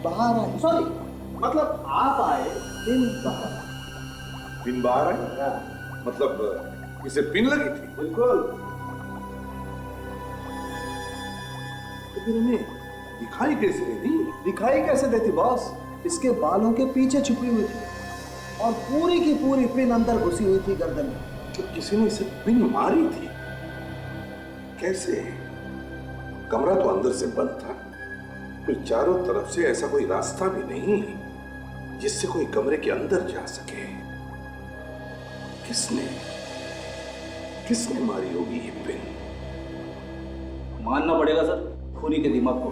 बाहर आए, सॉरी मतलब आप आए, पिन बाहर आए। पिन बाहर है? मतलब इसे पिन लगी थी? बिल्कुल। तो फिर हमें दिखाई कैसे देती? दिखाई कैसे देती बॉस? इसके बालों के पीछे छुपी हुई थी और पूरी की पूरी पिन अंदर घुसी हुई थी गर्दन में। तो किसी ने इसे पिन मारी थी? कैसे? कमरा तो अंदर से बंद था, फिर चारों तरफ से ऐसा कोई रास्ता भी नहीं जिससे कोई कमरे के अंदर जा सके। किसने किसने मारी होगी ये पिन? मानना पड़ेगा सर खूनी के दिमाग को।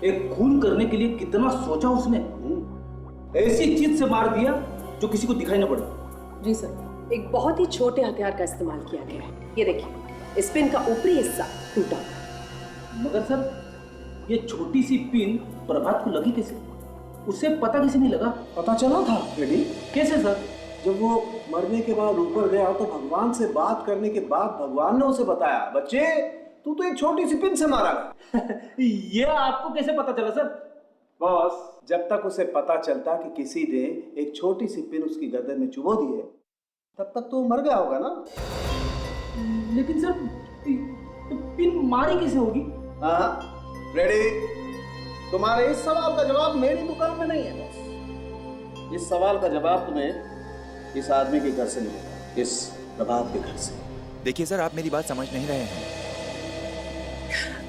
एक खून करने के लिए कितना सोचा उसने। ऐसी चीज से मार दिया जो किसी को दिखाई ना पड़े। जी सर, एक बहुत ही छोटे हथियार का इस्तेमाल किया गया है। ये देखिए, इस पिन का ऊपरी हिस्सा टूटा हुआ है। मगर सर ये छोटी सी पिन प्रभात को लगी कैसे? उसे पता कैसे नहीं लगा? पता चला था रेडी। कैसे सर? जब वो मरने के बाद ऊपर गया तो भगवान से बात करने के बाद भगवान ने उसे बताया, बच्चे तू तो एक छोटी सी पिन से मारा गया। ये आपको कैसे पता चला सर? बॉस, जब तक उसे पता चलता कि किसी ने एक छोटी सी पिन उसकी गर्दन में चुभो दी है, तब तक तो मर गया होगा ना। लेकिन सर पिन मारी कैसे होगी? हाँ रेडी। तुम्हारे इस सवाल का जवाब मेरी दुकान में नहीं है बॉस। इस सवाल का जवाब तुम्हें इस आदमी के घर से मिलेगा, इस प्रभात के घर से। देखिए सर, आप मेरी बात समझ नहीं रहे हैं।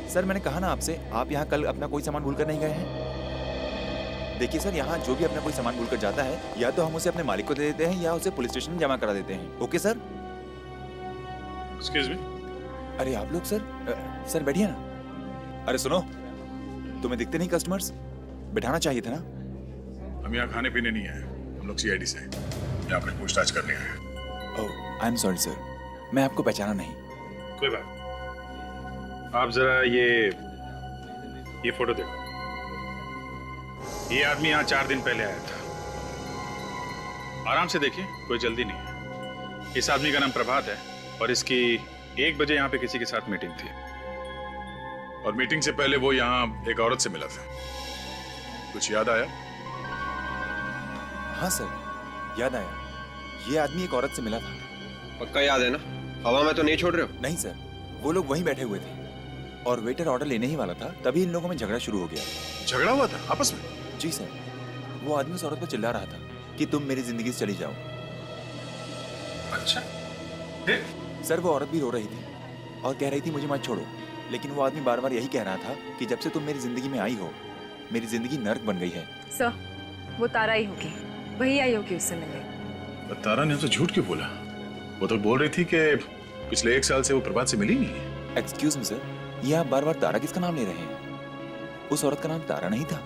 सर मैंने कहा ना आपसे, आप यहाँ कल अपना कोई सामान भूल कर नहीं गए हैं। देखिए सर, यहाँ जो भी अपना कोई सामान भूल कर जाता है, या तो हम उसे अपने मालिक को दे देते हैं या उसे पुलिस स्टेशन में जमा करा देते हैं। Okay sir? Excuse me. अरे आप लोग सर बैठिए ना। अरे सुनो, तुम्हें दिखते नहीं कस्टमर्स? बिठाना चाहिए था ना। हम यहाँ खाने पीने नहीं आए, हम लोग सीआईडी से यहाँ पर पूछताछ करने आए हैं। ओह आई एम सॉरी सर, मैं आपको पहचाना नहीं। कोई बात नहीं। आप जरा ये फोटो देखो। ये आदमी यहाँ 4 दिन पहले आया था। आराम से देखिए, कोई जल्दी नहीं है। इस आदमी का नाम प्रभात है और इसकी 1 बजे यहाँ पे किसी के साथ मीटिंग थी और मीटिंग से पहले वो यहाँ एक औरत से मिला था। कुछ याद आया? हाँ सर याद आया, ये आदमी एक औरत से मिला था। पक्का याद है ना? हवा में तो नहीं छोड़ रहे हो? नहीं सर, वो लोग वहीं बैठे हुए थे और वेटर ऑर्डर लेने ही वाला था, तभी इन लोगों में झगड़ा शुरू हो गया। झगड़ा हुआ था आपस में? जी सर, वो आदमी उस औरत पर चिल्ला रहा था कि तुम मेरी जिंदगी से चली जाओ। अच्छा फिर? सर वो औरत भी रो रही थी और कह रही थी मुझे मत छोड़ो, लेकिन वो आदमी बार बार यही कह रहा था कि जब से तुम मेरी जिंदगी में आई हो, मेरी जिंदगी नर्क बन गई है। सर वो तारा ही होगी, वही आई होगी उससे मिलने। तारा ने हमसे झूठ क्यों बोला? वो तो बोल रही थी कि पिछले 1 साल से वो प्रभात से मिली नहीं है। एक्सक्यूज मी सर, ये आप बार बार तारा किसका नाम ले रहे हैं? उस औरत का नाम तारा नहीं था।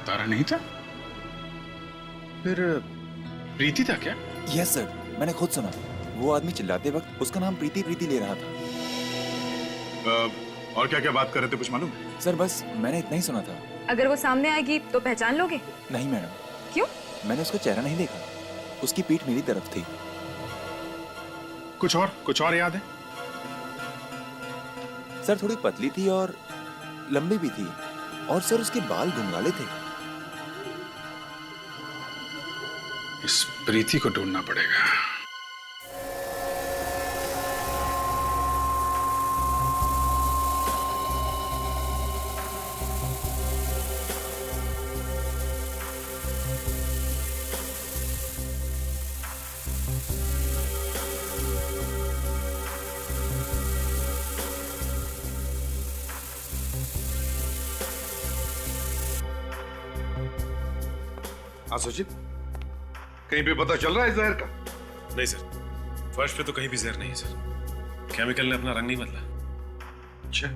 तारा नहीं था? फिर प्रीति था क्या? यस सर, मैंने खुद सुना। वो आदमी चिल्लाते वक्त उसका नाम प्रीति प्रीति ले रहा था। और क्या क्या बात कर रहे थे, कुछ मालूम है? सर बस मैंने इतना ही सुना था। अगर वो सामने आएगी तो पहचान लोगे? नहीं मैडम। क्यों? मैंने उसका चेहरा नहीं देखा, उसकी पीठ मेरी तरफ थी। कुछ और याद है? सर थोड़ी पतली थी और लंबी भी थी, और सर उसके बाल घुंघराले थे। इस प्रीति को ढूंढना पड़ेगा। सुजीत, कहीं पे पता चल रहा है जहर का? नहीं सर, फर्श पे तो कहीं भी जहर नहीं है सर। केमिकल ने अपना रंग नहीं बदला। अच्छा,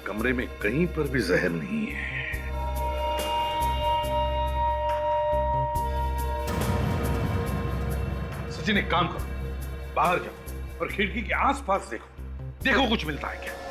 कमरे में कहीं पर भी जहर नहीं है। सचिन एक काम करो, बाहर जाओ और खिड़की के आसपास देखो कुछ मिलता है क्या।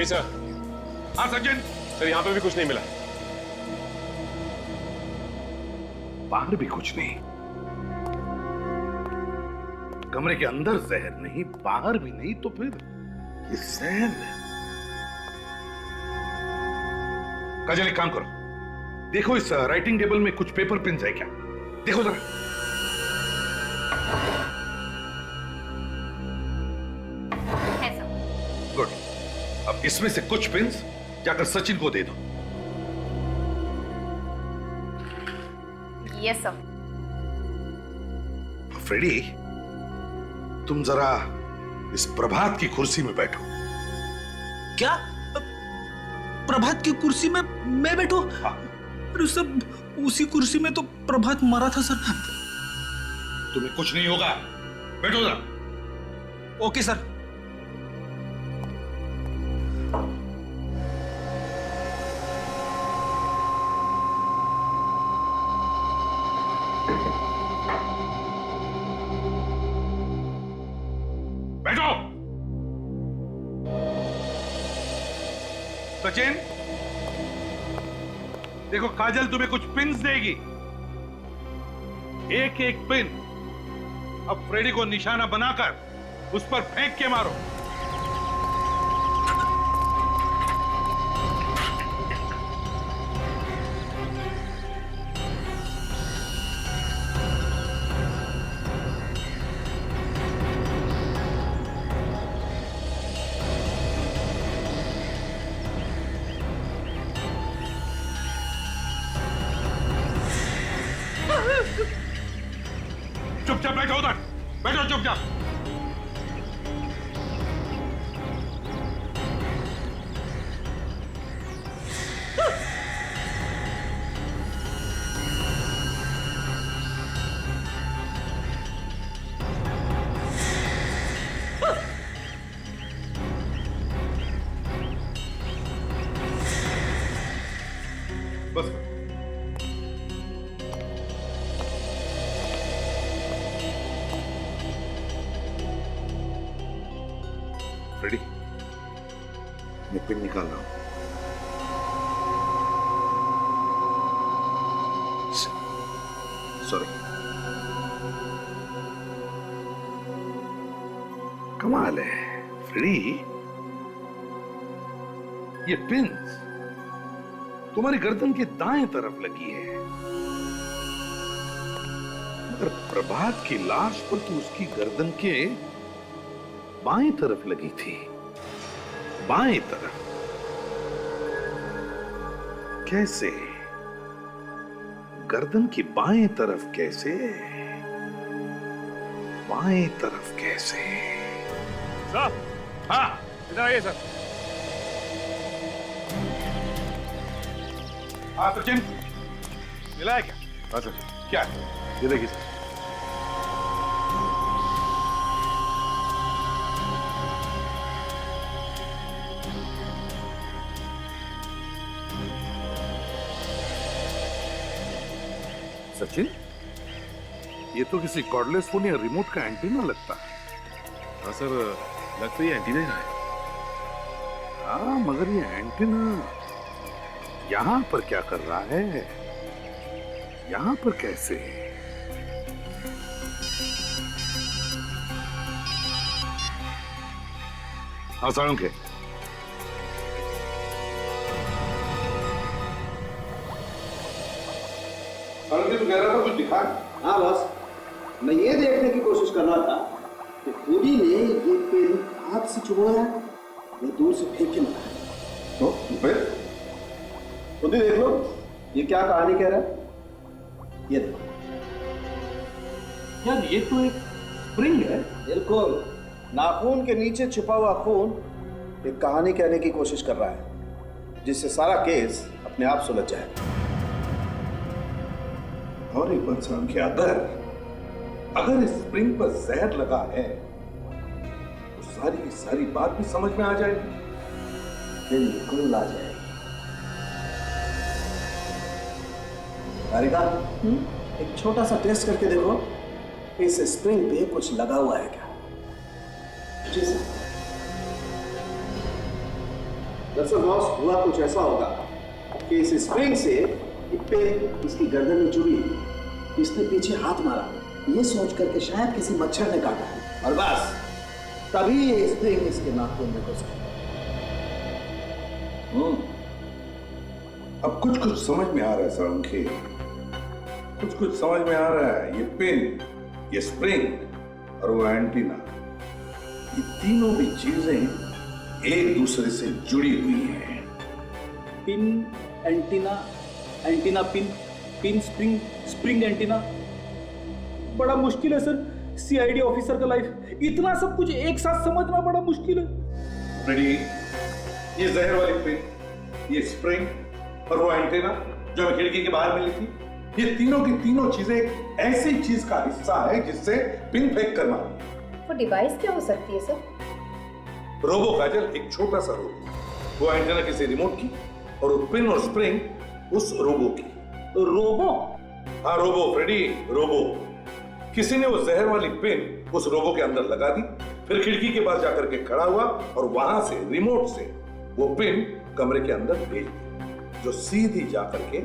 नहीं सर। हाँ सचिन, सर यहाँ पे भी कुछ नहीं मिला। बाहर भी कुछ नहीं, कमरे के अंदर जहर नहीं, बाहर भी नहीं, तो फिर ये जहर। काजल एक काम करो, देखो इस राइटिंग टेबल में कुछ पेपर पेन्स है क्या, देखो जरा। गुड, अब इसमें से कुछ पेन्स जाकर सचिन को दे दो। Yes sir. फ्रेडी, तुम जरा इस प्रभात की कुर्सी में बैठो। क्या? प्रभात की कुर्सी में मैं बैठूं? हाँ। अरे सर, उसी कुर्सी में तो प्रभात मरा था सर। तुम्हें कुछ नहीं होगा, बैठो जरा। Okay sir. बैठो। सचिन, देखो काजल तुम्हें कुछ पिन्स देगी, एक एक पिन अब फ्रेडी को निशाना बनाकर उस पर फेंक के मारो। चुपचाप बैठो उधर, बैठो चुपचाप। बस रेडी, मैं पिन निकाल रहा हूं। सॉरी, कमाल है फ्रेडी, ये पिन्स तुम्हारी गर्दन के दाएं तरफ लगी है, मगर प्रभात की लाश पर तो उसकी गर्दन के बाएं तरफ लगी थी। बाएं तरफ कैसे? गर्दन की बाएं तरफ कैसे? बाएं तरफ कैसे? सर, हाँ इधर आइए सर। हाँ सचिन, मिला है क्या? हाँ सर, क्या है? ये देखिए सर। सचिन, ये तो किसी कॉर्डलेस फोन या रिमोट का एंटीना लगता है। हाँ सर, लग तो ये एंटीना ही रहा है। हाँ, मगर ये एंटीना यहां पर क्या कर रहा है? यहां पर कैसे? हाँ साळुंखे, तू कह रहा था कुछ दिखा? हाँ बस, मैं ये देखने की कोशिश कर रहा था कि खुदी ने ये पेन हाथ से चुभोया या दूर से फेंक के मारा। तो फिर खुद ही देख लो, ये क्या कहानी कह रहा है। ये देखो यार, ये तो एक स्प्रिंग है। बिल्कुल, नाखून के नीचे छुपा हुआ खून एक कहानी कहने की कोशिश कर रहा है, जिससे सारा केस अपने आप सुलझ जाएगा। और एक बात साळुंखे, अगर इस स्प्रिंग पर जहर लगा है तो सारी की सारी बात भी समझ में आ जाएगी। बिल्कुल आ जाएगी। राधिका, एक छोटा सा टेस्ट करके देखो, इस स्प्रिंग पे कुछ लगा हुआ है क्या? जी सर। दरअसल बॉस हुआ कुछ ऐसा होगा कि इस स्प्रिंग से पेन इसकी गर्दन में चुभी, इसने पीछे हाथ मारा, ये सोच करके शायद किसी मच्छर ने काटा, और बस तभी ये स्प्रिंग इसके नाखून में घुस गया। अब कुछ कुछ समझ में आ रहा है सारंगी, कुछ कुछ समझ में आ रहा है। ये पिन, ये स्प्रिंग और वो एंटीना, ये तीनों भी चीजें एक दूसरे से जुड़ी हुई हैं। Pin antenna, antenna pin, pin spring, spring antenna. बड़ा मुश्किल है सर सीआईडी ऑफिसर का लाइफ, इतना सब कुछ एक साथ समझना बड़ा मुश्किल है। रेडी, ये जहर वाली पिन, ये स्प्रिंग और वो एंटीना जो हमें खिड़की के बाहर मिली थी, ये तीनों की तीनों चीजें ऐसी चीज का हिस्सा है जिससे पिन फेंक कर मारी। वो डिवाइस क्या हो सकती है सर? रोबो काजल, एक छोटा सा रोबो। वो एंटीना किसी रिमोट की और वो पिन और स्प्रिंग उस रोबो की। रोबो? हाँ रोबो फ्रेडी, रोबो। किसी ने वो जहर वाली पिन उस रोबो के अंदर लगा दी, फिर खिड़की के पास जाकर के खड़ा हुआ और वहां से रिमोट से वो पिन कमरे के अंदर भेज दी, जो सीधी जाकर के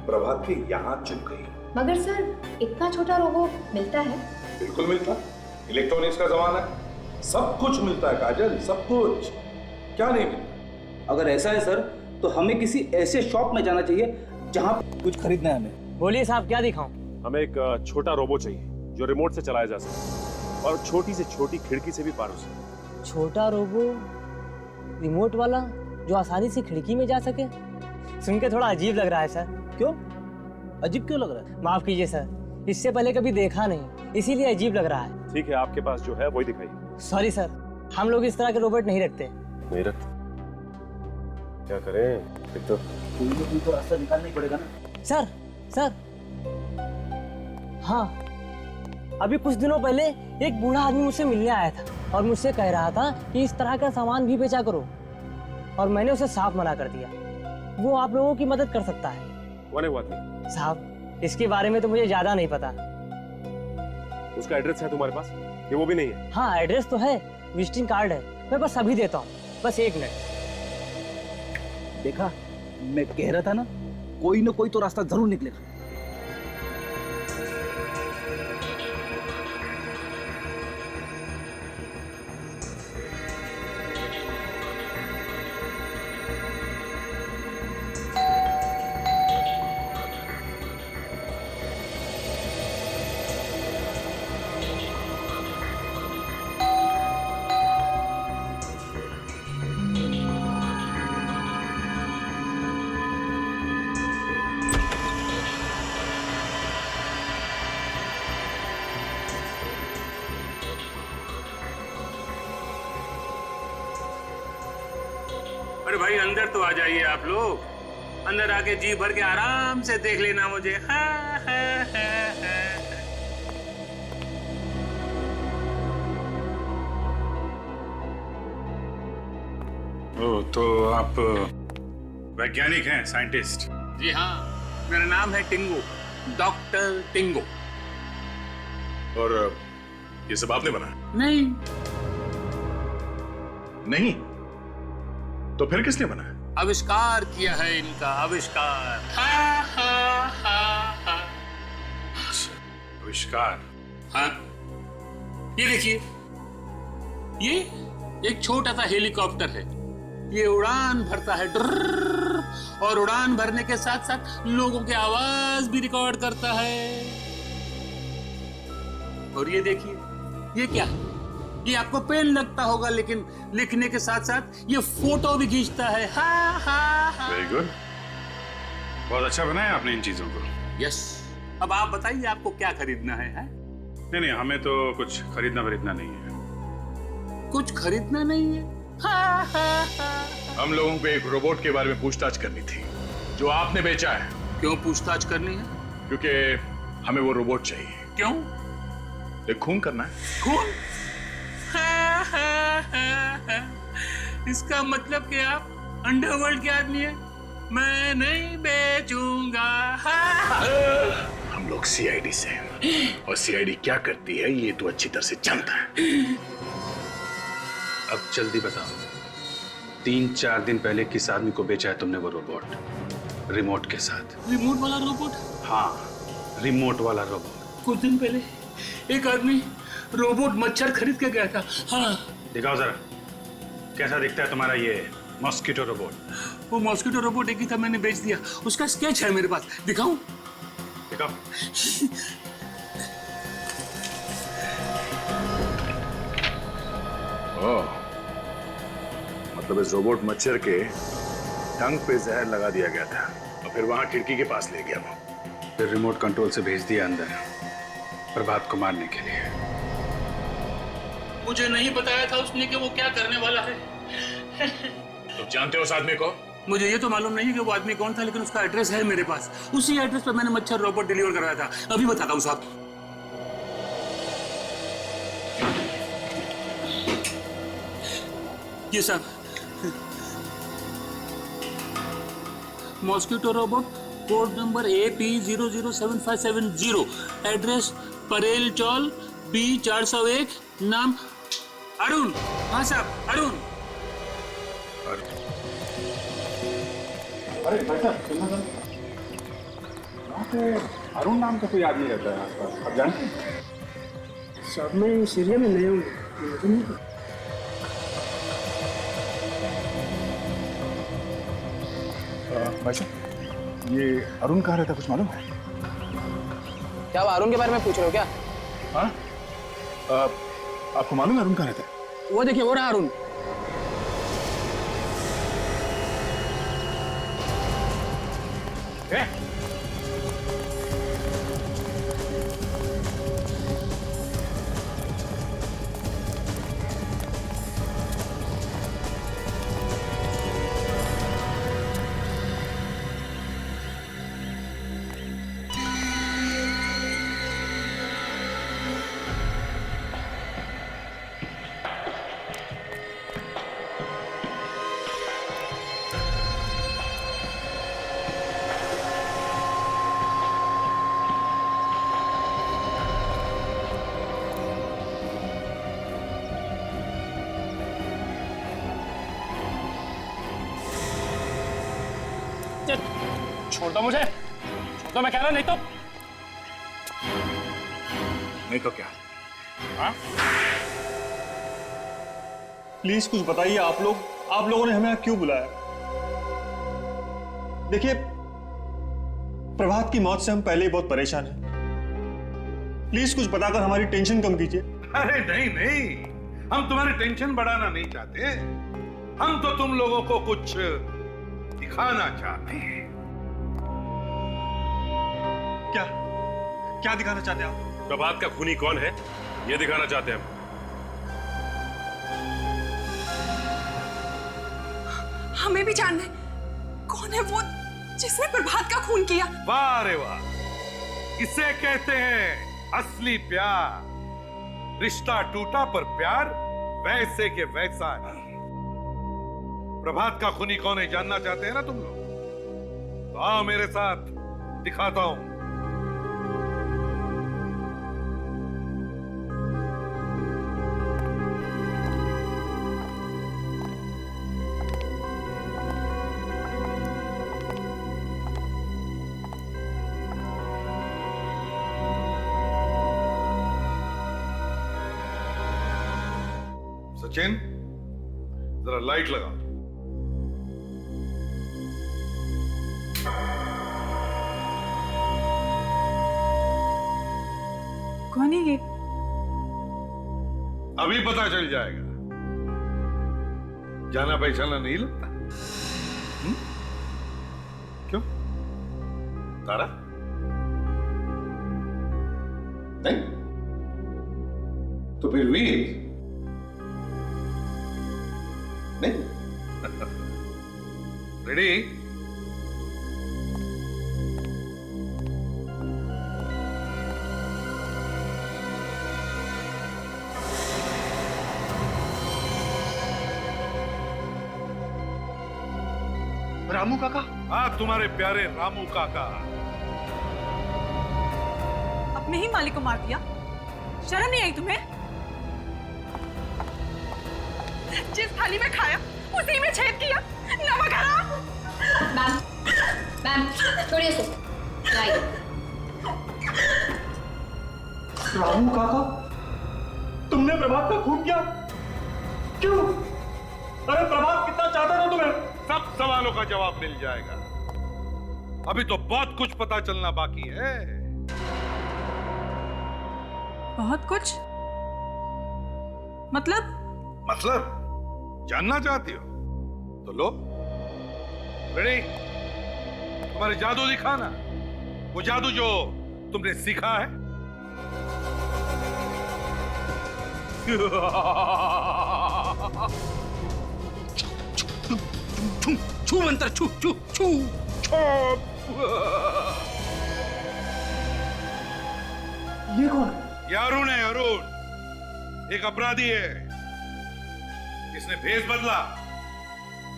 प्रभात के यहाँ चुप गई। मगर सर इतना छोटा रोबो मिलता है? बिल्कुल मिलता, इलेक्ट्रॉनिक्स का जमाना है, सब कुछ मिलता है काजल, सब कुछ। क्या नहीं मिलता? अगर ऐसा है सर तो हमें किसी ऐसे शॉप में जाना चाहिए जहां कुछ खरीदना है हमें। बोलिए साहब, क्या दिखाऊं? हमें एक छोटा रोबो चाहिए जो रिमोट से चलाया जा सके और छोटी से छोटी खिड़की से भी पार हो सके। छोटा रोबो रिमोट वाला जो आसानी से खिड़की में जा सके? सुन के थोड़ा अजीब लग रहा है सर। क्यों? अजीब क्यों लग रहा है? माफ कीजिए सर, इससे पहले कभी देखा नहीं, इसीलिए अजीब लग रहा है। ठीक है, आपके पास जो है वही दिखाइए। सॉरी सर, हम लोग इस तरह के रोबोट नहीं रखते। नहीं रखते? क्या करें फिर? तो कोई ना कोई तो रास्ता निकालना ही पड़ेगा ना। सर, सर, हाँ, अभी कुछ दिनों पहले एक बूढ़ा आदमी मुझसे मिलने आया था और मुझसे कह रहा था कि इस तरह का सामान भी बेचा करो, और मैंने उसे साफ मना कर दिया। वो आप लोगों की मदद कर सकता है। कौन है वो आदमी? साहब, इसके बारे में तो मुझे ज्यादा नहीं पता। उसका एड्रेस है तुम्हारे पास? ये वो भी नहीं है? हाँ, एड्रेस तो है, विजिटिंग कार्ड है, मैं बस अभी देता हूँ, बस 1 मिनट। देखा, मैं कह रहा था ना, कोई ना कोई तो रास्ता जरूर निकलेगा। अरे भाई अंदर तो आ जाइए आप लोग, अंदर आके जी भर के आराम से देख लेना मुझे। हाँ, हाँ, हाँ, हाँ। ओ, तो आप वैज्ञानिक हैं, साइंटिस्ट? जी हाँ, मेरा नाम है टिंगो, डॉक्टर टिंगो। और ये सब आपने बनाया? नहीं। नहीं? तो फिर किसने बनाया? आविष्कार किया है इनका, आविष्कार। हाँ, हाँ, हाँ, हाँ। आविष्कार? हाँ, ये देखिए, ये एक छोटा सा हेलीकॉप्टर है। ये उड़ान भरता है ड्रर्र, और उड़ान भरने के साथ साथ लोगों की आवाज भी रिकॉर्ड करता है। और ये देखिए, ये क्या है? ये आपको पेन लगता होगा, लेकिन लिखने के साथ साथ ये फोटो भी खींचता है। हाँ, हाँ, हाँ। वेरी गुड, बहुत अच्छा बनाया आपने इन चीजों को। यस, अब आप बताइए आपको क्या खरीदना है? नहीं नहीं, हमें तो कुछ खरीदना नहीं है। कुछ खरीदना नहीं है? हाँ, हाँ, हाँ। हम लोगों को एक रोबोट के बारे में पूछताछ करनी थी जो आपने बेचा है। क्यों पूछताछ करनी है? क्योंकि हमें वो रोबोट चाहिए। क्यों? एक खून करना है। खून? हाँ, हाँ, हाँ, हाँ। इसका मतलब कि आप अंडरवर्ल्ड के आदमी हैं? मैं नहीं बेचूंगा। हाँ। हम लोग सीआईडी से हैं और सीआईडी क्या करती है ये तो अच्छी तरह से जानता है। अब जल्दी बताओ, 3-4 दिन पहले किस आदमी को बेचा है तुमने वो रोबोट, रिमोट के साथ? रिमोट वाला रोबोट? हाँ, रिमोट वाला रोबोट। कुछ दिन पहले एक आदमी रोबोट मच्छर खरीद के गया था। हाँ, दिखाओ जरा, कैसा दिखता है तुम्हारा ये मॉस्किटो रोबोट? वो मॉस्किटो रोबोट एक ही था, मैंने बेच दिया। उसका स्केच है मेरे पास, दिखाऊं? दिखाओ। ओह, मतलब इस रोबोट मच्छर के टंग पे जहर लगा दिया गया था और फिर वहां खिड़की के पास ले गया वो, फिर रिमोट कंट्रोल से भेज दिया अंदर प्रभात को मारने के लिए। मुझे नहीं बताया था उसने कि वो क्या करने वाला है। तुम जानते हो उस आदमी को? मुझे ये तो मालूम नहीं कि वो आदमी कौन था, लेकिन उसका एड्रेस है मेरे पास। उसी एड्रेस पर मैंने मच्छर रोबोट डिलीवर कराया था। अभी बताता हूँ साहब। ये साहब, mosquito robot, code number AP007570, address Parel chawl B401, नाम अरुण। हाँ साहब, अरुण। अरे भाई साहब, यहाँ पे अरुण नाम का कोई आदमी रहता है आसपास, आप जानते हैं? सब में इस एरिया में नए होंगे, मुझे नहीं पता। भाई साहब, ये अरुण कहाँ रहता है, कुछ मालूम है? क्या आप अरुण के बारे में पूछ रहे हो क्या? हाँ, आपको मालूम है अरुण कहाँ रहता है? वो देखिए, वो रहा अरुण। छोड़ दो मुझे, छोड़ दो, मैं कह रहा नहीं तो। नहीं तो क्या? हाँ? प्लीज कुछ बताइए, आप लोगों ने हमें क्यों बुलाया? देखिए, प्रभात की मौत से हम पहले ही बहुत परेशान हैं। प्लीज कुछ बताकर हमारी टेंशन कम कीजिए। अरे नहीं नहीं, हम तुम्हारी टेंशन बढ़ाना नहीं चाहते, हम तो तुम लोगों को कुछ दिखाना चाहते हैं। क्या दिखाना चाहते हैं आप? प्रभात का खूनी कौन है, ये दिखाना चाहते हैं हम। हमें भी जानना है, कौन है वो जिसने प्रभात का खून किया? वाह रे वाह, इसे कहते हैं असली प्यार। रिश्ता टूटा पर प्यार वैसे के वैसा है। प्रभात का खूनी कौन है जानना चाहते हैं ना तुम लोग? तो आओ मेरे साथ, दिखाता हूं। सचिन, जरा लाइट लगाओ। कौन है ये? अभी पता चल जाएगा। जाना पहचाना नहीं लगता? क्यों? तारा? नहीं? तो फिर वीर? नहीं? रेडी? रामू काका? हाँ, तुम्हारे प्यारे रामू काका। अपने ही मालिक को मार दिया, शर्म नहीं आई तुम्हें? जिस थाली में खाया उसी में छेद किया। नमक हराम। मैम, मैम, थोड़ी से लाइए। रामू काका, तुमने प्रभात का खून किया? क्यों? अरे प्रभात कितना चाहता था तुम्हें? सब सवालों का जवाब मिल जाएगा। अभी तो बहुत कुछ पता चलना बाकी है। बहुत कुछ? मतलब जानना चाहती हो तो लो, रेडी? तुम्हारे जादू दिखाना, वो जादू जो तुमने सीखा है। छू मंत्र, छू छू छू। ये कौन है? ये अरुण है, अरुण। एक अपराधी है, इसने भेष बदला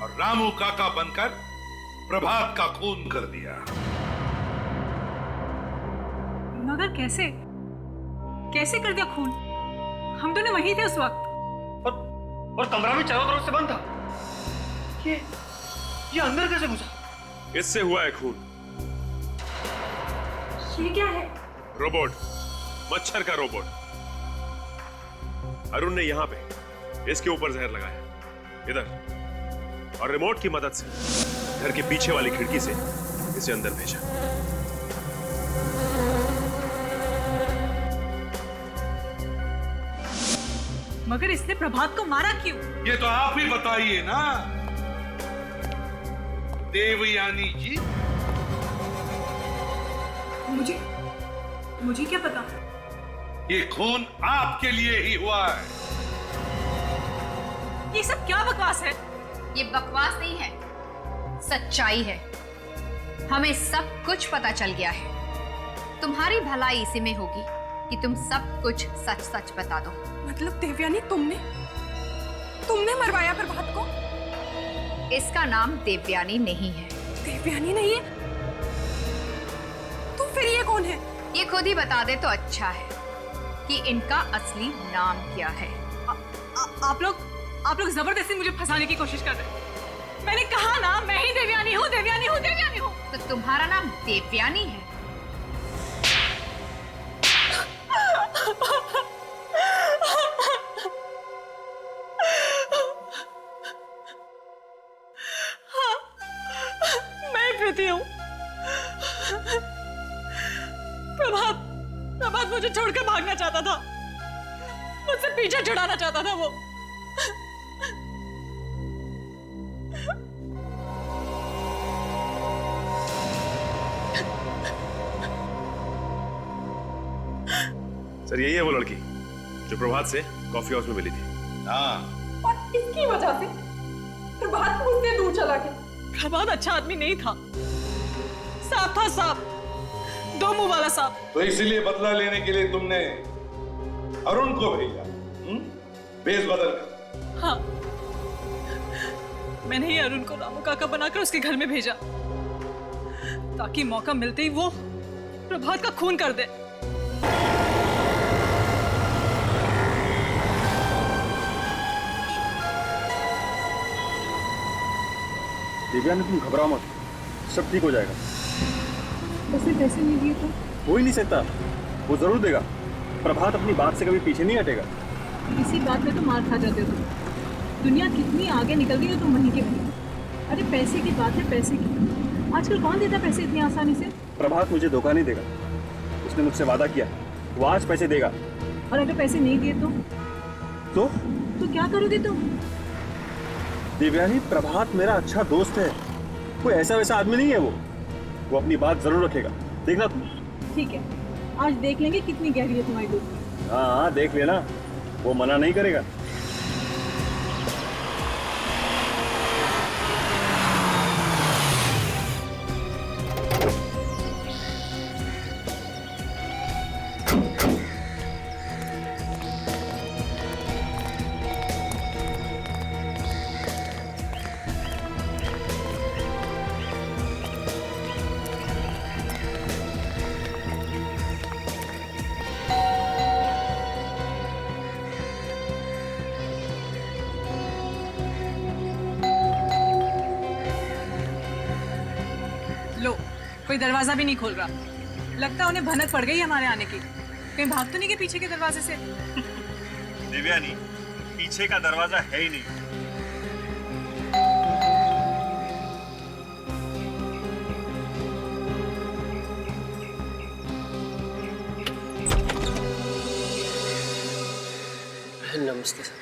और रामू काका बनकर प्रभात का खून कर दिया। मगर कैसे? कैसे कर दिया खून? हम दोनों वहीं थे उस वक्त। और कमरा भी चारों तरफ से बंद था। ये अंदर कैसे घुसा? इससे हुआ है खून। ये क्या है? रोबोट, मच्छर का रोबोट। अरुण ने यहां पे इसके ऊपर जहर लगाया, इधर, और रिमोट की मदद से घर के पीछे वाली खिड़की से इसे अंदर भेजा। मगर इसने प्रभात को मारा क्यों? ये तो आप ही बताइए ना देवयानी जी। मुझे क्या पता? ये खून आपके लिए ही हुआ है। ये सब क्या बकवास है? ये बकवास नहीं है, सच्चाई है। हमें सब कुछ पता चल गया है। तुम्हारी भलाई इसी में होगी कि तुम सब कुछ सच सच बता दो। मतलब देवयानी, तुमने मरवाया प्रभात को? इसका नाम देवयानी नहीं है। देवयानी नहीं है? तो फिर ये कौन है? ये खुद ही बता दे तो अच्छा है कि इनका असली नाम क्या है। आप लोग जबरदस्ती मुझे फंसाने की कोशिश कर रहे हैं। मैंने कहा ना, मैं ही देवयानी हूँ, देवयानी हूँ, देवयानी हूँ। तो तुम्हारा नाम देवयानी है? हूँ। प्रभात मुझे छोड़कर भागना चाहता था, मुझसे पीछे छुड़ाना चाहता था वो। सर, यही है वो लड़की जो प्रभात से कॉफी हाउस में मिली थी। हाँ, और इसकी वजह से प्रभात मुझसे दूर चला गया। प्रभात अच्छा आदमी नहीं था, सांप था, सांप, दो मुंह वाला सांप। तो इसीलिए बदला लेने के लिए तुमने अरुण को भेजा, भेष बदल कर। हाँ, मैंने ही अरुण को रामू काका बनाकर उसके घर में भेजा ताकि मौका मिलते ही वो प्रभात का खून कर दे। दिव्यानी, तुम घबराओ मत, सब ठीक हो जाएगा। उसने पैसे नहीं दिए तो? हो ही नहीं सकता, वो जरूर देगा। प्रभात अपनी बात से कभी पीछे नहीं हटेगा। इसी बात में तो मार खा जाते हो तुम। दुनिया कितनी आगे निकल गई हो तुम वहीं के वहीं। अरे पैसे की बात है, पैसे की। आजकल कौन देता पैसे इतनी आसानी से? प्रभात मुझे धोखा नहीं देगा, उसने मुझसे वादा किया, वो आज पैसे देगा। और अगर पैसे नहीं दिए तो क्या करोगे तुम? दिव्यानी, प्रभात मेरा अच्छा दोस्त है, कोई ऐसा वैसा आदमी नहीं है। वो अपनी बात जरूर रखेगा, देखना तुम। ठीक है, आज देख लेंगे कितनी गहरी है तुम्हारी दोस्ती। हाँ, देख लेना, वो मना नहीं करेगा। लो, कोई दरवाजा भी नहीं खोल रहा। लगता है उन्हें भनक पड़ गई हमारे आने की। कहीं भाग तो नहीं गए पीछे के दरवाजे से? देवयानी, पीछे का दरवाजा है ही नहीं। नमस्ते सर।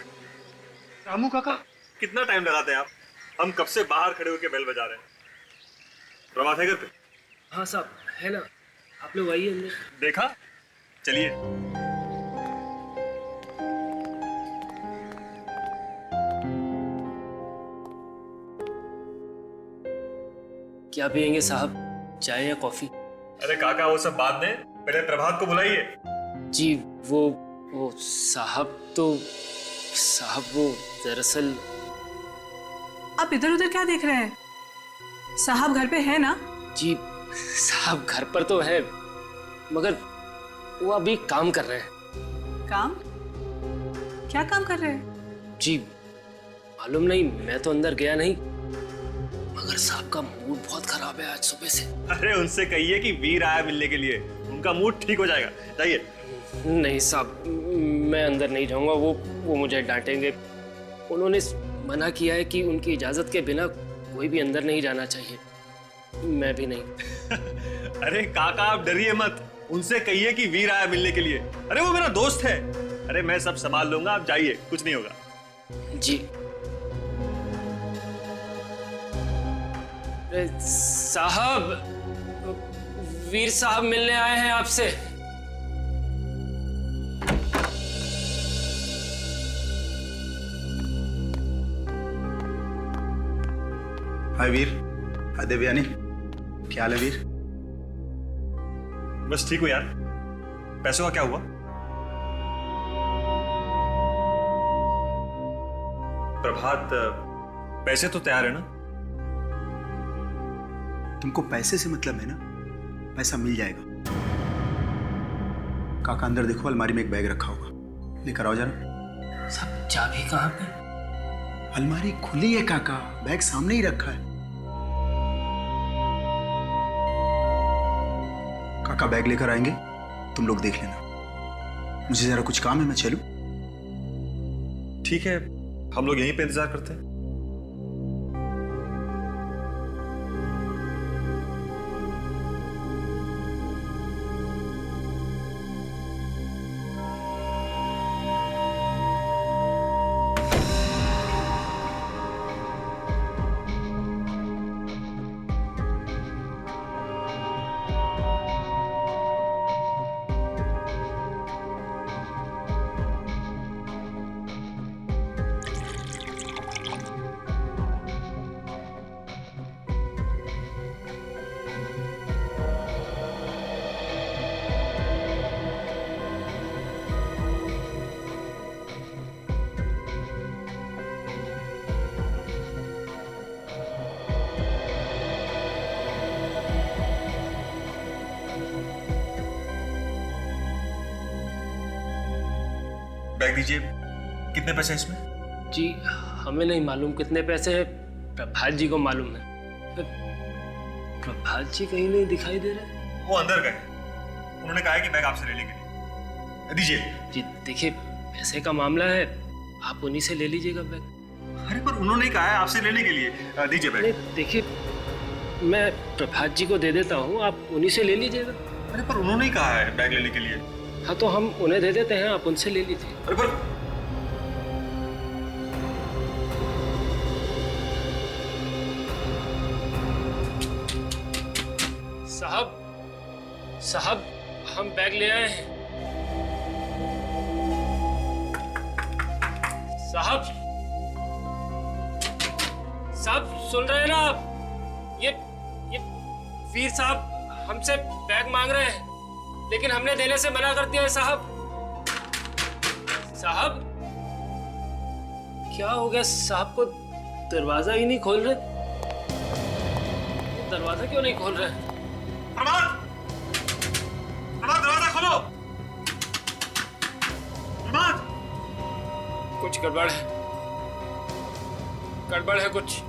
रामू काका, कितना टाइम लगाते हैं आप? हम कब से बाहर खड़े होकर बेल बजा रहे हैं। प्रभात है घर पे? हाँ साहब, है ना। आप लोग आइए अंदर। देखा? चलिए। क्या पियेंगे साहब, चाय या कॉफी? अरे काका, वो सब बाद में, पहले प्रभात को बुलाइए। जी वो साहब वो दरअसल। आप इधर उधर क्या देख रहे हैं? साहब घर पे है ना? जी साहब घर पर तो है, मगर वो अभी काम कर रहे हैं। काम? क्या काम कर रहे हैं? जी मालूम नहीं, मैं तो अंदर गया नहीं, मगर साहब का मूड बहुत खराब है आज सुबह से। अरे उनसे कहिए कि वीर आया मिलने के लिए, उनका मूड ठीक हो जाएगा। जाइए। नहीं साहब, मैं अंदर नहीं जाऊंगा, वो मुझे डांटेंगे। उन्होंने मना किया है कि उनकी इजाजत के बिना कोई भी अंदर नहीं जाना चाहिए। मैं भी नहीं। अरे काका, आप डरिए मत, उनसे कहिए कि वीर आया मिलने के लिए। अरे वो मेरा दोस्त है। अरे मैं सब संभाल लूंगा, आप जाइए, कुछ नहीं होगा। जी साहब, वीर साहब मिलने आए हैं आपसे। हाय वीर। हाय देवयानी, क्या हाल है वीर? बस ठीक हूँ यार। पैसों का क्या हुआ? प्रभात, पैसे तो तैयार है ना? तुमको पैसे से मतलब है ना? पैसा मिल जाएगा। काका अंदर देखो, अलमारी में एक बैग रखा होगा, लेकर आओ जरा। सब चाबी कहाँ पे? अलमारी खुली है काका, बैग सामने ही रखा है। काका बैग लेकर आएंगे, तुम लोग देख लेना। मुझे जरा कुछ काम है, मैं चलूं? ठीक है, हम लोग यहीं पे इंतजार करते हैं। बैग दीजिए। कितने पैसे हैं इसमें? जी हमें नहीं मालूम कितने पैसे हैं, प्रभात जी को मालूम है। प्रभात जी कहीं नहीं दिखाई दे रहे। वो अंदर गए, उन्होंने कहा है कि बैग आपसे लेने के लिए। दीजिए। जी देखिए, पैसे का मामला है, आप उन्हीं से ले लीजिएगा बैग। अरे पर उन्होंने कहा है आपसे लेने के लिए। दीजिए बैग। देखिए, मैं प्रभात जी को दे देता हूँ, आप उन्हीं से ले लीजिएगा। अरे पर उन्होंने ही कहा है बैग लेने के लिए। हाँ तो हम उन्हें दे देते हैं, आप उनसे ले लीजिए। अरे पर साहब हम बैग ले आए हैं। साहब सुन रहे हैं ना आप? ये वीर साहब हमसे बैग मांग रहे हैं, लेकिन हमने देने से मना कर दिया है साहब। साहब क्या हो गया? साहब को दरवाजा ही नहीं खोल रहे। दरवाजा क्यों नहीं खोल रहे? प्रभात दरवाजा खोलो। प्रभात, कुछ गड़बड़ है, गड़बड़ है कुछ।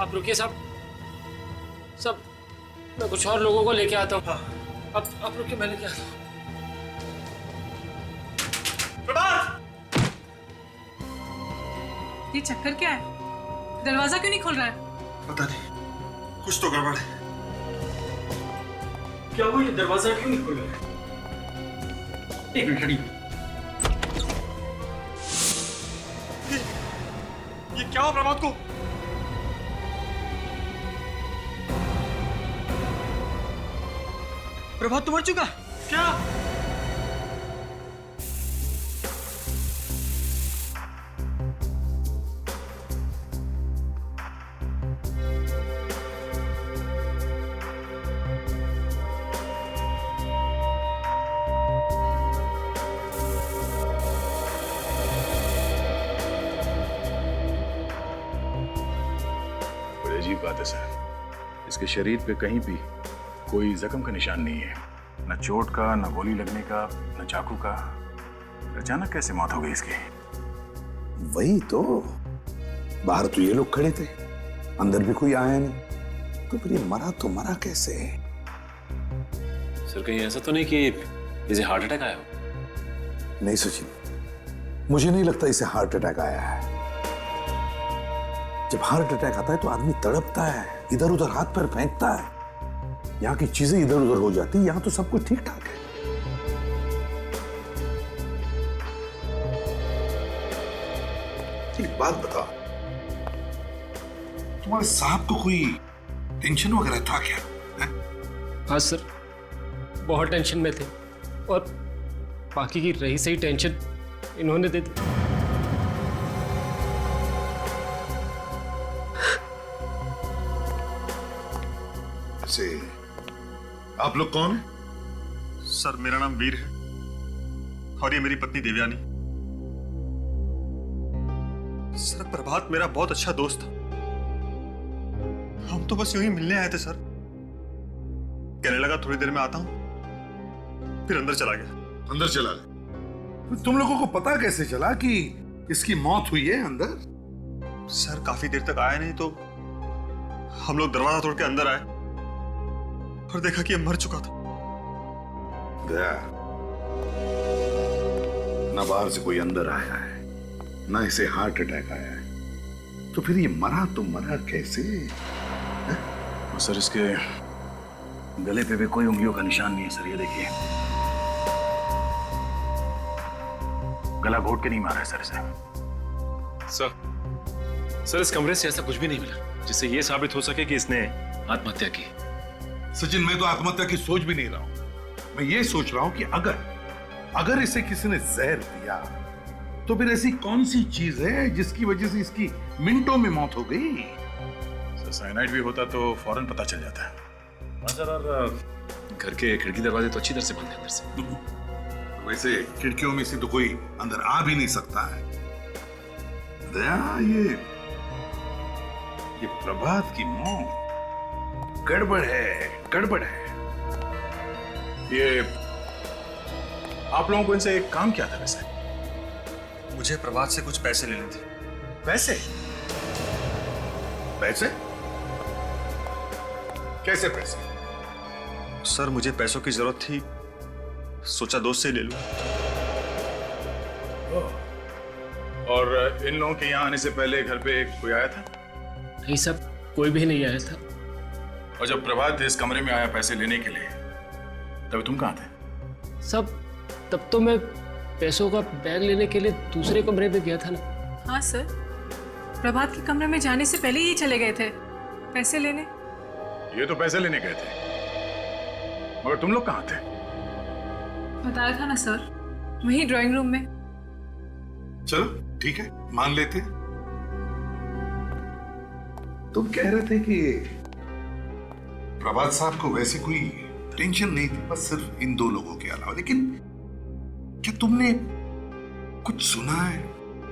आप रुकिए साहब, सब मैं कुछ और लोगों को लेके आता हूँ। आप रुकिए, मैं लेके आता हूँ। ये चक्कर क्या है? दरवाजा क्यों नहीं खुल रहा है? पता नहीं, कुछ तो गड़बड़ है। क्या हुआ? ये दरवाजा क्यों नहीं खुल रहा है? एक मिनट खड़ी। ये क्या हुआ प्रभात को? प्रभात तो मर चुका। क्या? अजीब बात है सर, इसके शरीर पे कहीं भी कोई जख्म का निशान नहीं है, न चोट का, न गोली लगने का, न चाकू का। अचानक कैसे मौत हो गई इसकी? वही तो, बाहर तो ये लोग खड़े थे, अंदर भी कोई आया नहीं, तो फिर ये मरा तो मरा कैसे? सर कहीं ऐसा तो नहीं कि इसे हार्ट अटैक आया हो? नहीं सचिन, मुझे नहीं लगता इसे हार्ट अटैक आया है। जब हार्ट अटैक आता है तो आदमी तड़पता है, इधर उधर हाथ पैर फेंकता है, यहाँ की चीजें इधर उधर हो जाती, यहाँ तो सब कुछ ठीक ठाक है। एक बात बताओ, तुम्हारे साहब को कोई टेंशन वगैरह था क्या? हाँ सर, बहुत टेंशन में थे, और बाकी की रही सही टेंशन इन्होंने दे दी। आप लोग कौन हैं? सर मेरा नाम वीर है और ये मेरी पत्नी देवयानी। सर प्रभात मेरा बहुत अच्छा दोस्त था, हम तो बस यूं ही मिलने आए थे सर। कहने लगा थोड़ी देर में आता हूं, फिर अंदर चला गया। अंदर चला गया? तुम लोगों को पता कैसे चला कि इसकी मौत हुई है अंदर? सर काफी देर तक आया नहीं, तो हम लोग दरवाजा तोड़ के अंदर आए और देखा कि ये मर चुका था। दया, ना बाहर से कोई अंदर आया है, ना इसे हार्ट अटैक आया है, तो फिर ये मरा तो मरा कैसे? सर इसके गले पे भी कोई उंगलियों का निशान नहीं है सर, ये देखिए। गला घोट के नहीं मारा है सर इसे। सर इस कमरे से ऐसा कुछ भी नहीं मिला जिससे ये साबित हो सके कि इसने आत्महत्या की। सचिन, मैं तो आत्महत्या की सोच भी नहीं रहा हूं। मैं ये सोच रहा हूं कि अगर इसे किसी ने जहर दिया तो फिर ऐसी कौन सी चीज है जिसकी वजह से इसकी मिनटों में मौत हो गई? सर साइनाइड भी होता तो फौरन पता चल जाता है। हाँ सर, और घर के खिड़की दरवाजे तो अच्छी तरह से बंद है अंदर से। वैसे खिड़कियों में से तो कोई अंदर आ भी नहीं सकता है। दया, ये प्रभात की मौत गड़बड़ है, गड़बड़ है। ये आप लोगों को इनसे एक काम क्या था वैसे? मुझे प्रभात से कुछ पैसे लेने थे। पैसे? पैसे? कैसे पैसे? सर मुझे पैसों की जरूरत थी, सोचा दोस्त से ले लूं। और इन लोगों के यहाँ आने से पहले घर पे कोई आया था? नहीं सब, कोई भी नहीं आया था। और जब प्रभात इस कमरे में आया पैसे लेने के लिए, तब तुम कहाँ थे? सब, तब तो मैं पैसों का बैग लेने के लिए दूसरे कमरे में गया था ना। हाँ सर, प्रभात के कमरे में जाने से पहले ही चले गए थे पैसे लेने। ये तो पैसे लेने गए थे, मगर तुम लोग कहाँ थे? बताया था ना सर, वहीं ड्राइंग रूम में। चलो ठीक है, मान लेते। तुम कह रहे थे कि प्रभात साहब को वैसे कोई टेंशन नहीं थी, बस सिर्फ इन दो लोगों के अलावा। लेकिन क्या तुमने कुछ सुना है,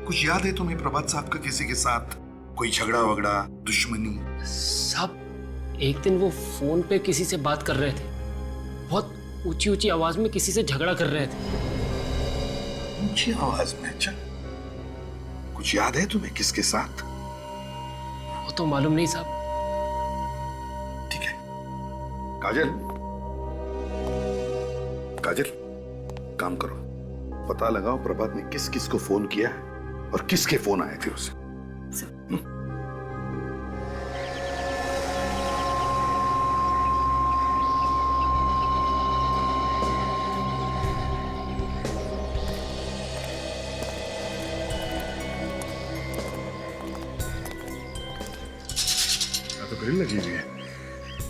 कुछ याद है तुम्हें प्रभात साहब का किसी के साथ कोई झगड़ा वगड़ा, दुश्मनी? साहब एक दिन वो फोन पे किसी से बात कर रहे थे, बहुत ऊंची ऊंची आवाज में किसी से झगड़ा कर रहे थे। ऊंची आवाज में? अच्छा, कुछ याद है तुम्हें किसके साथ? वो तो मालूम नहीं साहब, काजल, काजल, काम करो, पता लगाओ प्रभात ने किस किस को फोन किया और किसके फोन आए थे उसे। तो ग्रिल लगी हुई है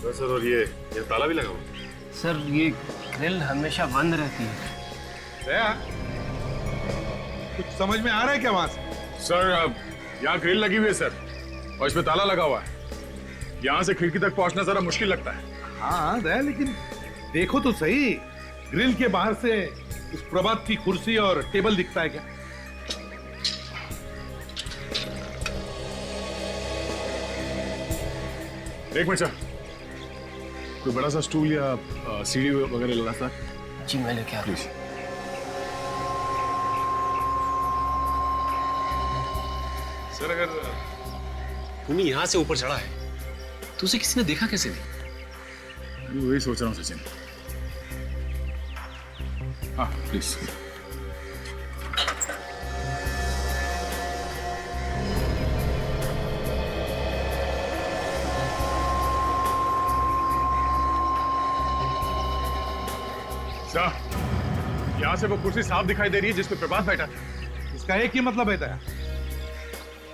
तो सर, और ये ताला भी लगा हुआ है। सर ये ग्रिल हमेशा बंद रहती है। दया, कुछ समझ में आ रहा है क्या वहां से? सर यहाँ ग्रिल लगी हुई है सर, और इसमें ताला लगा हुआ है। यहाँ से खिड़की तक पहुंचना जरा मुश्किल लगता है। हाँ दया, लेकिन देखो तो सही, ग्रिल के बाहर से उस प्रभात की कुर्सी और टेबल दिखता है क्या? एक मिनट सर, कोई बड़ा सा स्टूल या सीढ़ी वगैरह लगा सर? जी मैं लेके आ रहा हूं। सर अगर खूनी यहाँ से ऊपर चढ़ा है तो उसे किसी ने देखा कैसे नहीं? वही सोच रहा हूँ सचिन। हाँ प्लीज। सर यहाँ से वो कुर्सी साफ दिखाई दे रही है जिस पे प्रभात बैठा था। इसका एक ही मतलब है दया,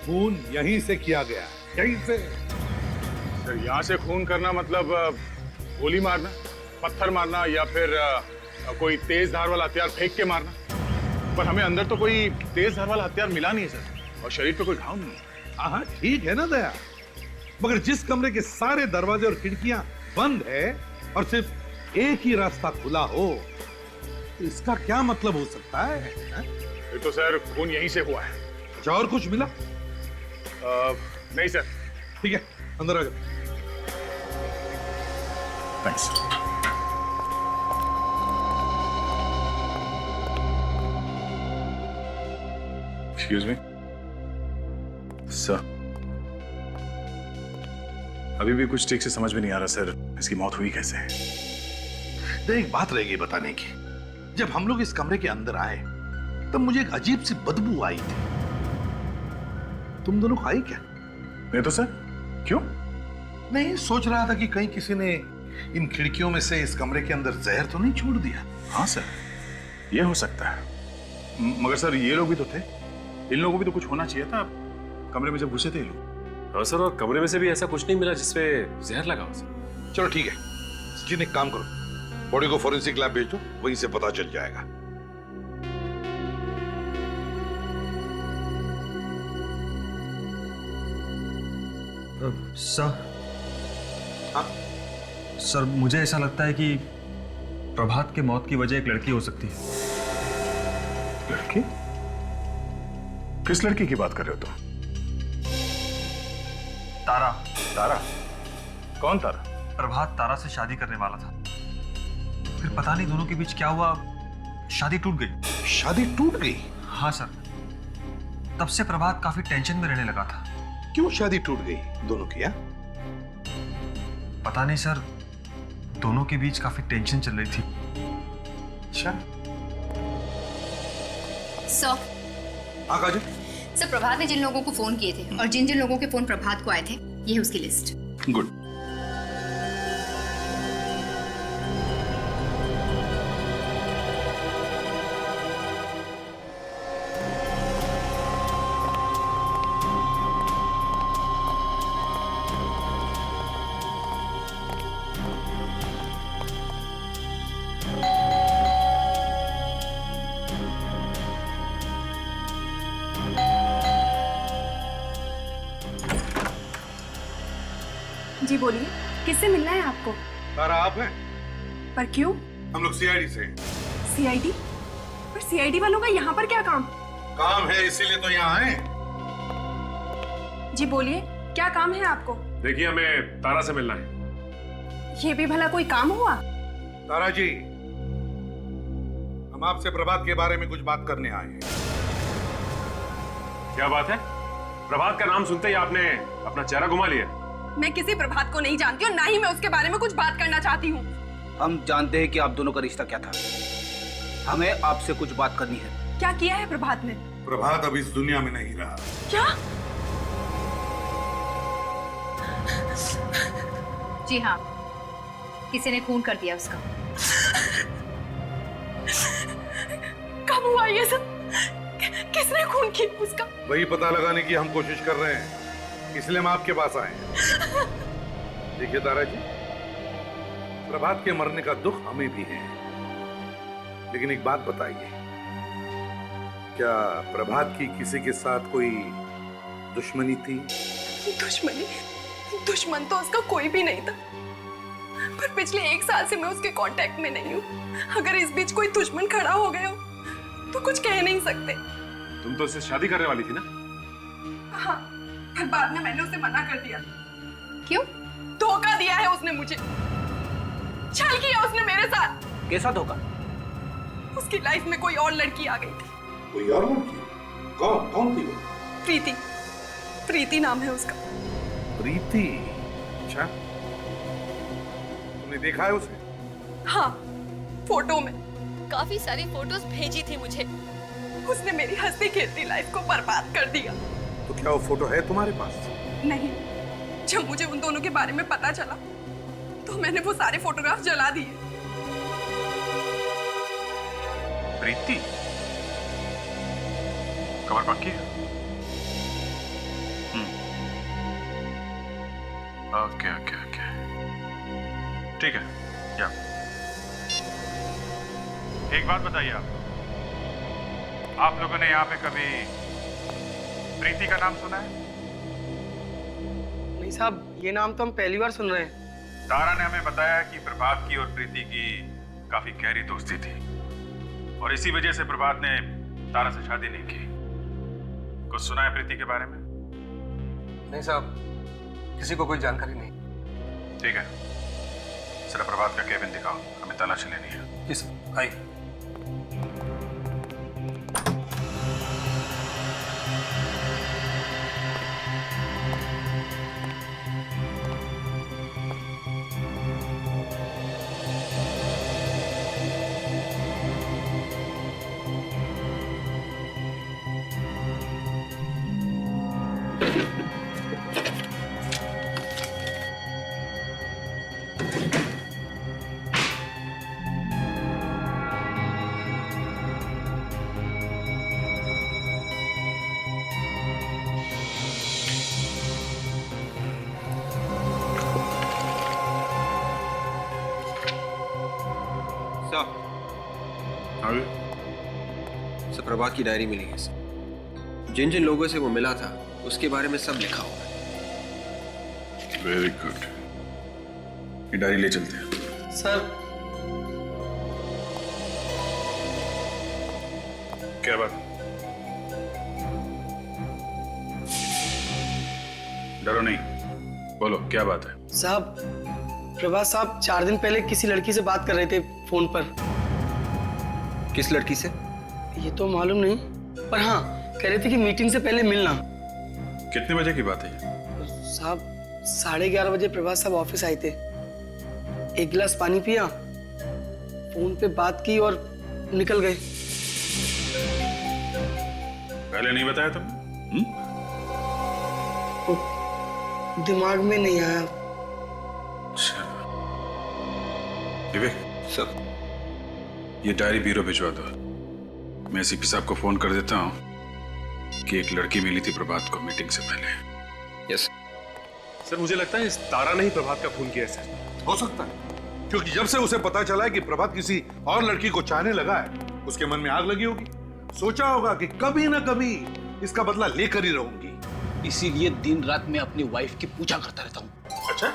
खून यहीं से किया गया, यहीं से। सर यहाँ से खून करना मतलब गोली मारना, पत्थर मारना, या फिर कोई तेज धार वाला हथियार फेंक के मारना। पर हमें अंदर तो कोई तेज धार वाला हथियार मिला नहीं है सर, और शरीर पे कोई घाव नहीं है। हाँ ठीक है ना दया, मगर जिस कमरे के सारे दरवाजे और खिड़कियां बंद है और सिर्फ एक ही रास्ता खुला हो, तो इसका क्या मतलब हो सकता है? ये तो सर खून यहीं से हुआ है। अच्छा और कुछ मिला? नहीं सर। ठीक है, अंदर आ जाओ। थैंक्स। एक्सक्यूज मी सर, अभी भी कुछ ठीक से समझ में नहीं आ रहा सर, इसकी मौत हुई कैसे? एक बात रह गई बताने की। जब हम लोग इस कमरे के अंदर आए तब मुझे एक अजीब सी बदबू आई थी। तुम दोनों को आई क्या? नहीं तो सर, क्यों? नहीं, सोच रहा था कि कहीं किसी ने इन खिड़कियों में से इस कमरे के अंदर जहर तो नहीं छोड़ दिया। हाँ सर, ये हो सकता है, मगर सर ये लोग भी तो थे, इन लोगों को भी तो कुछ होना चाहिए था कमरे में जब घुसे थे ये लोग। हाँ सर, और कमरे में से भी ऐसा कुछ नहीं मिला जिसपे जहर लगा हो सर। चलो ठीक है, सचिन एक काम करो, बॉडी को फॉरेंसिक लैब भेज दो, वहीं से पता चल जाएगा। सर, हाँ सर, मुझे ऐसा लगता है कि प्रभात के मौत की वजह एक लड़की हो सकती है। लड़की? किस लड़की की बात कर रहे हो तुम? तारा। तारा? कौन तारा? प्रभात तारा से शादी करने वाला था, फिर पता नहीं दोनों के बीच क्या हुआ, शादी टूट गई। शादी टूट गई? हाँ सर, तब से प्रभात काफी टेंशन में रहने लगा था। क्यों शादी टूट गई दोनों की? पता नहीं सर, दोनों के बीच काफी टेंशन चल रही थी। अच्छा सर। हाँ काजल। सर प्रभात ने जिन लोगों को फोन किए थे और जिन जिन लोगों के फोन प्रभात को आए थे, ये है उसकी लिस्ट। गुड। जी बोलिए, किससे मिलना है आपको? तारा आप हैं? पर क्यों? हम लोग सीआईडी से हैं। सीआईडी? पर सीआईडी वालों का यहाँ पर क्या काम? काम है इसीलिए तो यहाँ आए। जी बोलिए, क्या काम है आपको? देखिए, हमें तारा से मिलना है। ये भी भला कोई काम हुआ? तारा जी, हम आपसे प्रभात के बारे में कुछ बात करने आए हैं। क्या बात है? प्रभात का नाम सुनते ही आपने अपना चेहरा घुमा लिया। मैं किसी प्रभात को नहीं जानती और ना ही मैं उसके बारे में कुछ बात करना चाहती हूँ। हम जानते हैं कि आप दोनों का रिश्ता क्या था। हमें आपसे कुछ बात करनी है। क्या किया है प्रभात ने? प्रभात अब इस दुनिया में नहीं रहा। क्या? जी हाँ, किसी ने खून कर दिया उसका। कब हुआ ये सब? किसने खून किया उसका? वही पता लगाने की हम कोशिश कर रहे हैं, इसलिए हम आपके पास आए हैं। देखिए तारा जी, प्रभात के मरने का दुख हमें भी है, लेकिन एक बात बताइए, क्या प्रभात की किसी के साथ कोई दुश्मनी थी? दुश्मनी? दुश्मन तो उसका कोई भी नहीं था, पर पिछले 1 साल से मैं उसके कांटेक्ट में नहीं हूँ। अगर इस बीच कोई दुश्मन खड़ा हो गया हो तो कुछ कह नहीं सकते। तुम तो उससे शादी करने वाली थी ना? हाँ, पर बाद में मैंने उसे मना कर दिया। क्यों? धोखा दिया है उसने मुझे, छल किया उसने मेरे साथ। कैसा धोखा? उसकी लाइफ में कोई और लड़की आ गई थी। कोई और लड़की? कौन थी वो? प्रीति। प्रीति नाम है उसका। प्रीति? अच्छा, तुमने देखा है उसे? हाँ, फोटो में। काफी सारी फोटोज भेजी थी मुझे। उसने मेरी हंसती खेलती लाइफ को बर्बाद कर दिया। तो क्या वो फोटो है तुम्हारे पास? नहीं, जब मुझे उन दोनों के बारे में पता चला तो मैंने वो सारे फोटोग्राफ जला दिए। प्रीति? खबर पक्की है? ओके ओके ओके, ठीक है। या एक बात बताइए, आप लोगों ने यहाँ पे कभी प्रीति का नाम सुना है? नहीं साहब, ये नाम तो हम पहली बार सुन रहे हैं। तारा ने हमें बताया कि प्रभात की और प्रीति की काफी गहरी दोस्ती थी और इसी वजह से प्रभात ने तारा से शादी नहीं की। कुछ सुना है प्रीति के बारे में? नहीं साहब, किसी को कोई जानकारी नहीं। ठीक है, जरा प्रभात का केबिन दिखाओ, हमें तलाशी लेनी है। जी सर, आइए। सर, प्रभात की डायरी मिली है सर। जिन जिन लोगों से वो मिला था उसके बारे में सब लिखा हुआ है। वेरी गुड, ये डायरी ले चलते हैं। सर, क्या बात? डरो नहीं, बोलो क्या बात है? साहब, प्रभात साहब 4 दिन पहले किसी लड़की से बात कर रहे थे फोन पर। किस लड़की से? ये तो मालूम नहीं, पर हाँ कह रहे थे कि मीटिंग से पहले मिलना। कितने बजे की बात है? साहब 11:30 बजे प्रभात साहब ऑफिस आए थे, 1 गिलास पानी पिया, फोन पे बात की और निकल गए। पहले नहीं बताया तुमने? दिमाग में नहीं आया। अच्छा, विवेक सर, ये डायरी ब्यूरो भिजवा दो। मैं एसीपी साहब को फोन कर देता हूँ कि एक लड़की मिली थी प्रभात को मीटिंग से पहले। यस सर, मुझे लगता है इस तारा ने ही प्रभात का खून किया है सर। हो सकता है, क्योंकि जब से उसे पता चला है कि प्रभात किसी और लड़की को चाहने लगा है, उसके मन में आग लगी होगी। सोचा होगा कि कभी ना कभी इसका बदला लेकर ही रहूंगी। इसीलिए दिन रात मैं अपनी वाइफ की पूजा करता रहता हूँ। अच्छा?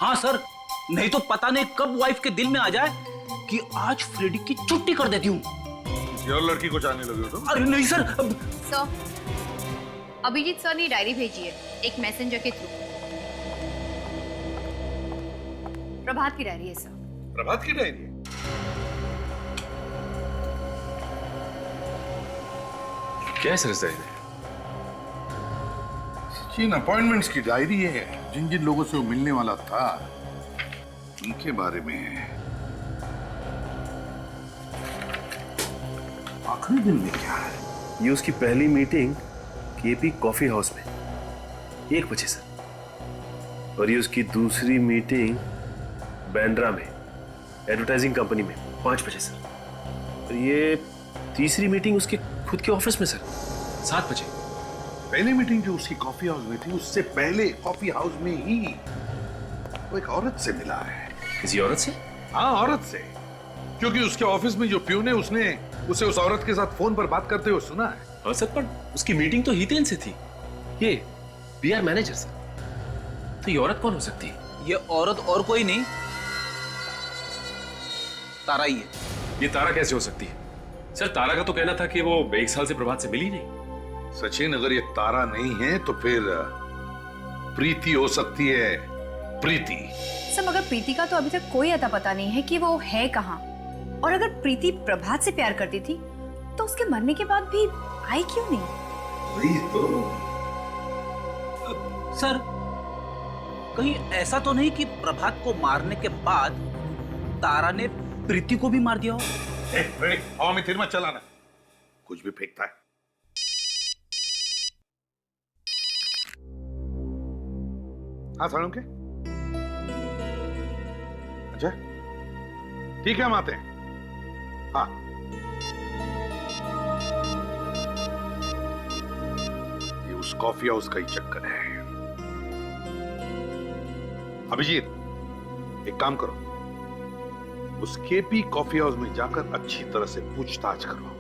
हाँ सर, नहीं तो पता नहीं कब वाइफ के दिल में आ जाए कि आज फ्रेडी की छुट्टी कर देती हूँ। किसी और लड़की को चाहने लगे हो तुम? अरे नहीं सर। सर, अभिजीत सर ने डायरी भेजी है एक मैसेंजर के थ्रू। प्रभात की डायरी है सर। प्रभात की डायरी है? क्या है सर इस डायरी में? जिन अपॉइंटमेंट्स की डायरी है, जिन जिन लोगों से वो मिलने वाला था, उनके बारे में है। आखिरी दिन में क्या है? ये उसकी पहली मीटिंग केपी कॉफी हाउस में 1 बजे सर, और ये उसकी दूसरी मीटिंग बैंड्रा में एडवर्टाइजिंग कंपनी में 5 बजे सर, और ये तीसरी मीटिंग उसके खुद के ऑफिस में सर 7 बजे। पहली मीटिंग जो उसकी कॉफी हाउस में थी, उससे पहले कॉफी हाउस में ही वो एक औरत से मिला है। किसी औरत से? हाँ, औरत से, क्योंकि उसके ऑफिस में जो प्यून है उसने उसे उस औरत के साथ फोन पर बात करते हुए सुना है। हाँ सर, पर उसकी मीटिंग तो हितेन से थी, ये पीआर मैनेजर सर, तो ये औरत कौन हो सकती है? ये औरत और कोई नहीं, तारा ही है। ये तारा कैसे हो सकती है सर? तारा का तो कहना था कि वो 1 साल से प्रभात से मिली नहीं। सचिन, अगर ये तारा नहीं है तो फिर प्रीति हो सकती है। प्रीति सब, मगर प्रीति का तो अभी तक कोई अता पता नहीं है कि वो है कहाँ। और अगर प्रीति प्रभात से प्यार करती थी तो उसके मरने के बाद भी आई क्यों नहीं? वही तो। सर, कहीं ऐसा तो नहीं कि प्रभात को मारने के बाद तारा ने प्रीति को भी मार दिया हो? हवा में तीर मत चलाना, कुछ भी फेंकता है। हाँ सालुंके, अच्छा ठीक है, हम आते हैं। हाँ, ये उस कॉफी हाउस का ही चक्कर है। अभिजीत, एक काम करो, उस केपी कॉफी हाउस में जाकर अच्छी तरह से पूछताछ करो।